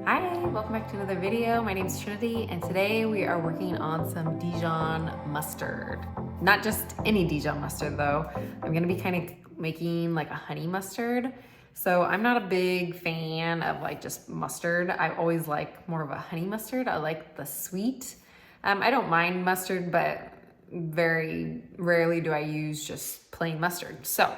Hi, welcome back to another video. My name is Trinity and today we are working on some Dijon mustard. Not just any Dijon mustard though. I'm gonna be kind of making like a honey mustard. So I'm not a big fan of like just mustard. I always like more of a honey mustard. I like the sweet. I don't mind mustard, but very rarely do I use just plain mustard. So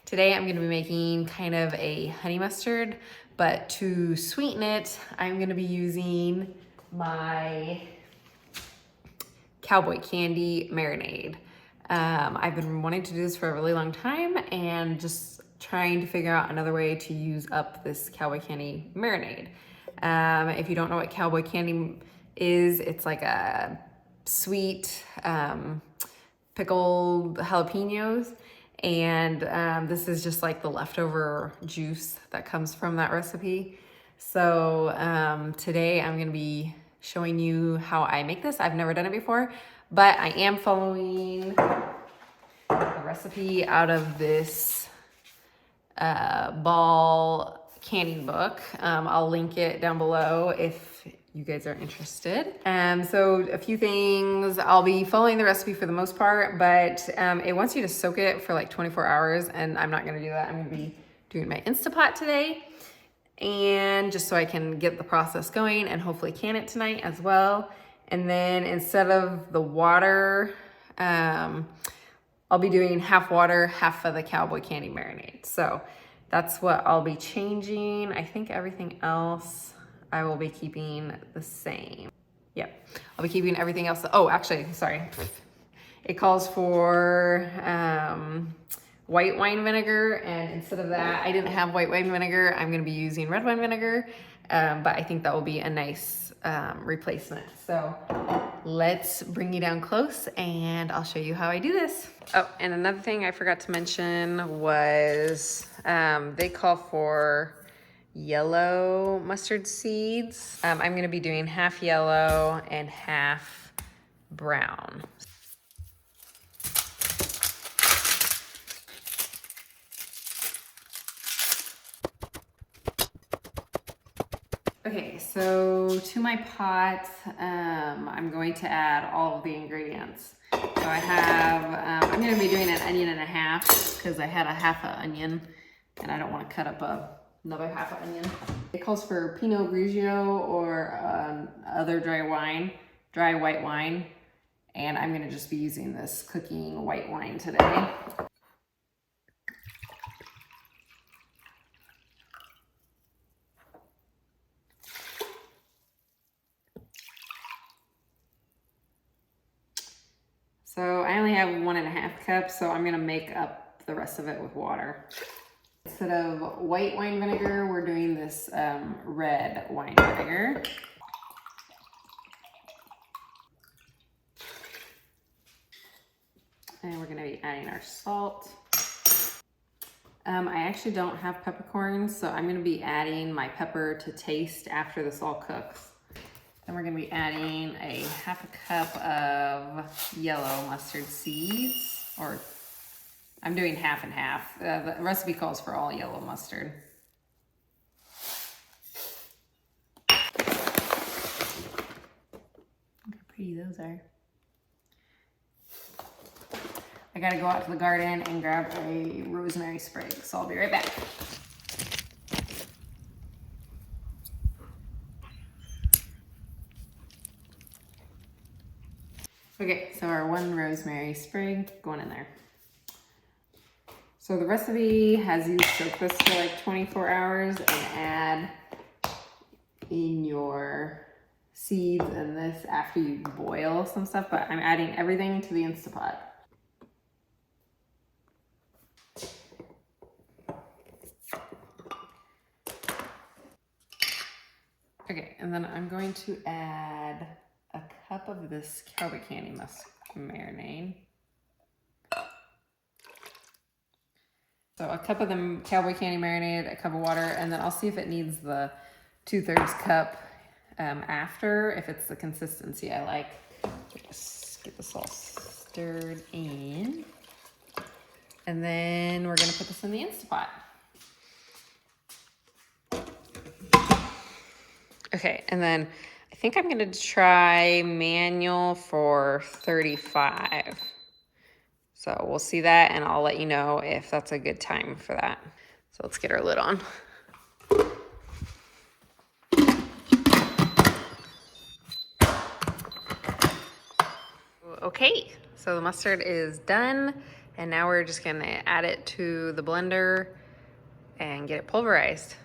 today I'm gonna be making kind of a honey mustard, but to sweeten it, I'm gonna be using my Cowboy candy marinade. I've been wanting to do this for a really long time and just trying to figure out another way to use up this Cowboy candy marinade. If you don't know what Cowboy candy is, it's like a sweet pickled jalapenos. And this is just like the leftover juice that comes from that recipe. So today I'm gonna be showing you how I make this. I've never done it before, but I am following the recipe out of this ball canning book. I'll link it down below if you guys are interested. So a few things, I'll be following the recipe for the most part, but it wants you to soak it for like 24 hours and I'm not gonna do that. I'm gonna be doing my Instapot today, and just so I can get the process going and hopefully can it tonight as well. And then instead of the water, I'll be doing half water, half of the Cowboy candy marinade. So that's what I'll be changing. I think everything else I will be keeping the same. Yep, I'll be keeping everything else. Oh, actually, sorry. It calls for white wine vinegar, and instead of that, I didn't have white wine vinegar. I'm gonna be using red wine vinegar, but I think that will be a nice replacement. So let's bring you down close and I'll show you how I do this. Oh, and another thing I forgot to mention was they call for yellow mustard seeds. I'm gonna be doing half yellow and half brown. Okay, so to my pot, I'm going to add all of the ingredients. So I have, I'm gonna be doing an onion and a half because I had a half an onion and I don't want to cut up another half an onion. It calls for Pinot Grigio or other dry white wine. And I'm gonna just be using this cooking white wine today. So I only have 1.5 cups, so I'm gonna make up the rest of it with water. Instead of white wine vinegar, we're doing this red wine vinegar. And we're gonna be adding our salt. I actually don't have peppercorns, so I'm gonna be adding my pepper to taste after this all cooks. Then we're gonna be adding a half a cup of yellow mustard seeds, or I'm doing half and half. The recipe calls for all yellow mustard. Look how pretty those are. I gotta go out to the garden and grab a rosemary sprig, so I'll be right back. Okay, so our 1 rosemary sprig going in there. So the recipe has you soak this for like 24 hours and add in your seeds and this after you boil some stuff, but I'm adding everything to the Instapot. Okay, and then I'm going to add a cup of this Cowboy candy marinade. So a cup of the Cowboy candy marinade, a cup of water, and then I'll see if it needs the 2/3 cup after, if it's the consistency I like. Just get this all stirred in. And then we're gonna put this in the Instapot. Okay, and then I think I'm gonna try manual for 35. So we'll see that and I'll let you know if that's a good time for that. So let's get our lid on. Okay, so the mustard is done and now we're just gonna add it to the blender and get it pulverized.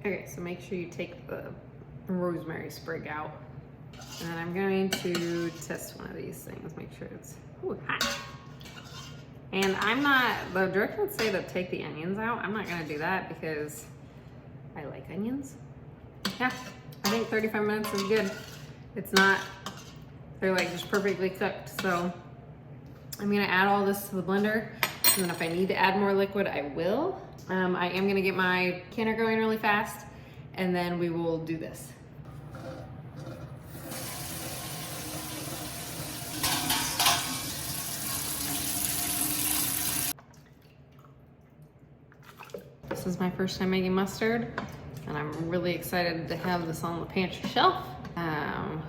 Okay, so make sure you take the rosemary sprig out. And then I'm going to test one of these things, make sure it's hot. And the directions say to take the onions out. I'm not gonna do that because I like onions. Yeah, I think 35 minutes is good. It's not, they're like just perfectly cooked. So I'm gonna add all this to the blender. And then if I need to add more liquid, I will. I am gonna get my canner going really fast and then we will do this. This is my first time making mustard and I'm really excited to have this on the pantry shelf. I'm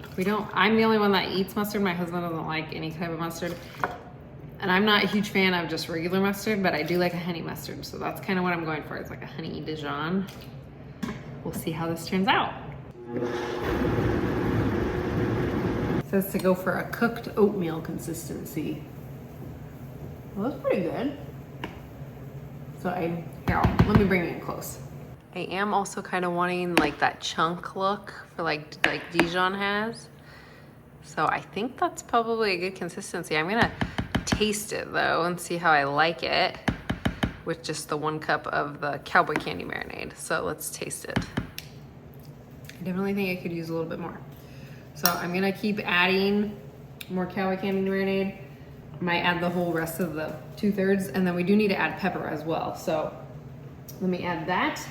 the only one that eats mustard. My husband doesn't like any type of mustard. And I'm not a huge fan of just regular mustard, but I do like a honey mustard. So that's kind of what I'm going for. It's like a honey Dijon. We'll see how this turns out. It says to go for a cooked oatmeal consistency. Well, that's pretty good. So let me bring it in close. I am also kind of wanting like that chunk look for like Dijon has. So I think that's probably a good consistency. I'm gonna taste it though and see how I like it with just the 1 cup of the Cowboy candy marinade. So let's taste it. I definitely think I could use a little bit more. So I'm gonna keep adding more Cowboy candy marinade. I might add the whole rest of the 2/3, and then we do need to add pepper as well. So let me add that.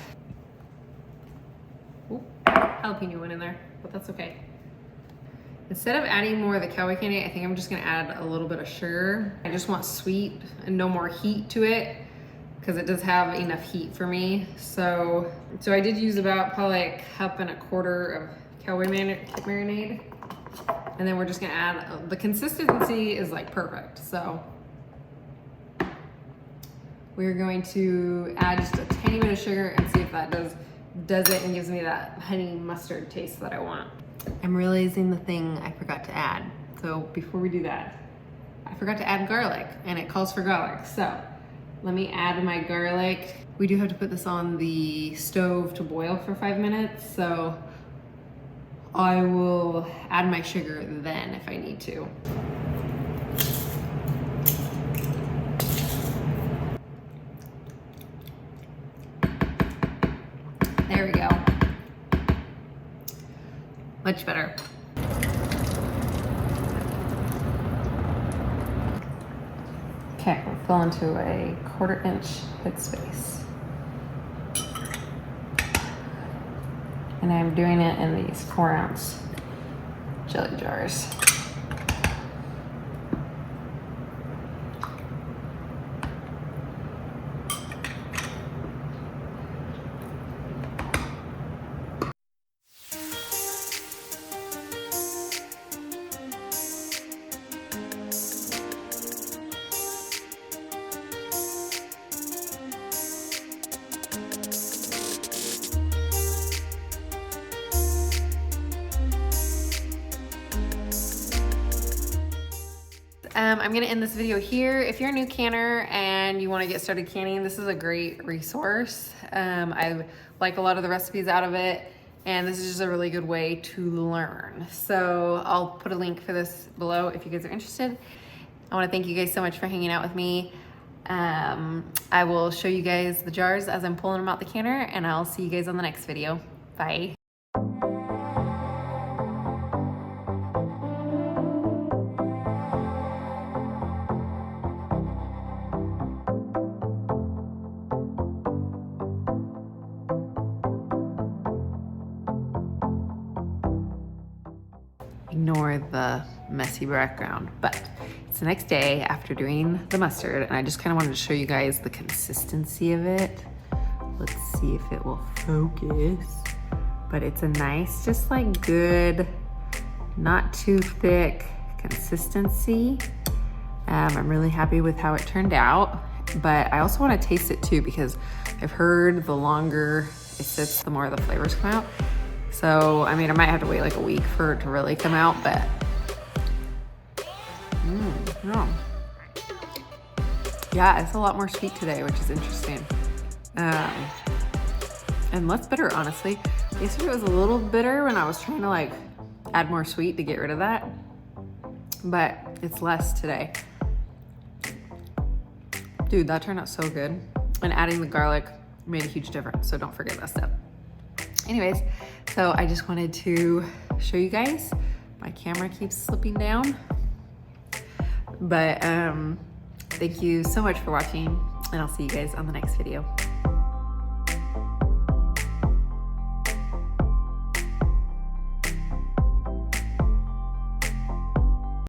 Ooh, jalapeno went in there, but that's okay. Instead of adding more of the Cowboy candy, I think I'm just gonna add a little bit of sugar. I just want sweet and no more heat to it because it does have enough heat for me. So I did use about probably 1.25 cups of Cowboy marinade. And then we're just gonna add, the consistency is like perfect. So we're going to add just a tiny bit of sugar and see if that does it and gives me that honey mustard taste that I want. I'm realizing the thing I forgot to add. So before we do that, I forgot to add garlic and it calls for garlic. So let me add my garlic. We do have to put this on the stove to boil for 5 minutes. So I will add my sugar then if I need to. There we go. Much better. Okay, we're filling to a 1/4 inch headspace. And I'm doing it in these 4-ounce jelly jars. I'm gonna end this video here. If you're a new canner and you wanna get started canning, this is a great resource. I like a lot of the recipes out of it, and this is just a really good way to learn. So I'll put a link for this below if you guys are interested. I wanna thank you guys so much for hanging out with me. I will show you guys the jars as I'm pulling them out the canner, and I'll see you guys on the next video. Bye. Ignore the messy background, but it's the next day after doing the mustard, and I just kind of wanted to show you guys the consistency of it. Let's see if it will focus. but it's a nice, just like good, not too thick consistency. I'm really happy with how it turned out, but I also want to taste it too, because I've heard the longer it sits, the more the flavors come out. So, I mean, I might have to wait like a week for it to really come out, but no. Yeah, it's a lot more sweet today, which is interesting. And less bitter, honestly. Yesterday it was a little bitter when I was trying to like add more sweet to get rid of that, but it's less today. Dude, that turned out so good. And adding the garlic made a huge difference, so don't forget that step. Anyways, so I just wanted to show you guys. My camera keeps slipping down. But thank you so much for watching, and I'll see you guys on the next video.